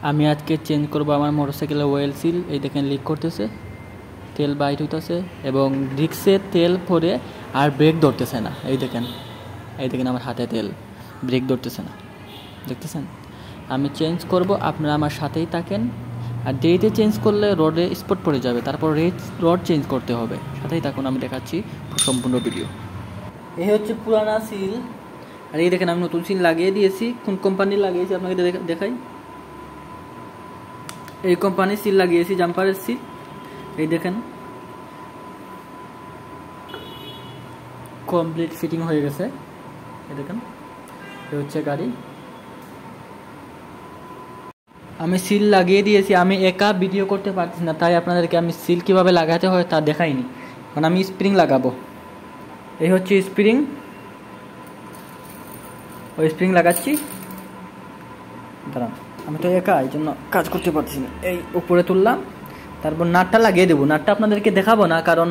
আমি আজকে চেঞ্জ করব আমার মোটরসাইকেলের ওয়েল সিল। এই দেখেন লিক করতেছে, তেল বাইট হইতেছে এবং ডিস্কে তেল পরে আর ব্রেক ধরতেছে না। এই দেখেন আমার হাতে তেল, ব্রেক ধরতেছে না, দেখতেছেন। আমি চেঞ্জ করব, আপনারা আমার সাথেই থাকেন। আর দেরিতে চেঞ্জ করলে রডে স্পট পড়ে যাবে, তারপর রড চেঞ্জ করতে হবে। সাথেই থাকুন, আমি দেখাচ্ছি সম্পূর্ণ ভিডিও। এই হচ্ছে পুরানা সিল, আর এই দেখেন আমি নতুন সিল লাগিয়ে দিয়েছি। কোন কোম্পানির লাগিয়েছি আপনাকে দেখাই। এই কোম্পানির সিল লাগিয়েছি, জাম্পারের সিল। এই দেখেন কমপ্লিট ফিটিং হয়ে গেছে। এই দেখেন, এই হচ্ছে গাড়ি। আমি সিল লাগিয়ে দিয়েছি। আমি একা ভিডিও করতে পারছি না, তাই আপনাদেরকে আমি সিল কীভাবে লাগাতে হয় তা দেখাইনি। কারণ আমি স্প্রিং লাগাবো। এই হচ্ছে স্প্রিং, ওই স্প্রিং লাগাচ্ছি। দাঁড়ান, আমি তো একা, এই জন্য কাজ করতে পারছি না। এই উপরে তুললাম, তারপর নাটটা লাগিয়ে দেবো। নাটটা আপনাদেরকে দেখাবো না, কারণ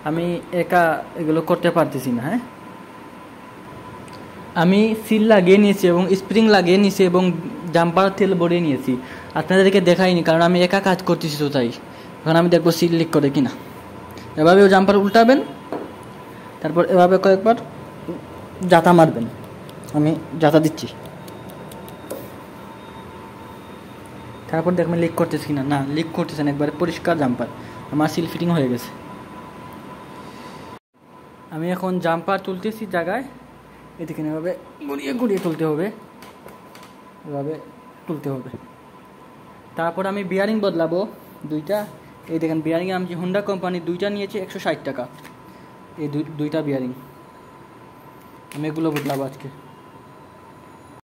আমি একা এগুলো করতে পারতেছি না। হ্যাঁ, আমি সিল লাগিয়ে নিয়েছি এবং স্প্রিং লাগিয়ে নিয়েছি এবং জাম্পার তেল ভরিয়ে নিয়েছি। আপনাদেরকে দেখাইনি, কারণ আমি একা কাজ করতেছি, তো তাই। এখন আমি দেখবো সিল লিক করে কিনা। এভাবেও জাম্পার উল্টাবেন, তারপর এভাবে কয়েকবার জাতা মারবেন। আমি জাতা দিচ্ছি, তারপর দেখবেন লিক করতেছে কিনা। না, লিক করতেছে না, একবারে পরিষ্কার জাম্পার। আমার সিল ফিটিং হয়ে গেছে। আমি এখন জাম্পার তুলতেছি জায়গায়। এদিকে এভাবে ঘুরিয়ে ঘুরিয়ে তুলতে হবে, এভাবে তুলতে হবে। তারপর আমি বিয়ারিং বদলাবো দুইটা। এই দেখেন বিয়ারিং আমি হোন্ডা কোম্পানির দুইটা নিয়েছি 160 টাকা। এই দুইটা বিয়ারিং আমি এগুলো বদলাবো আজকে।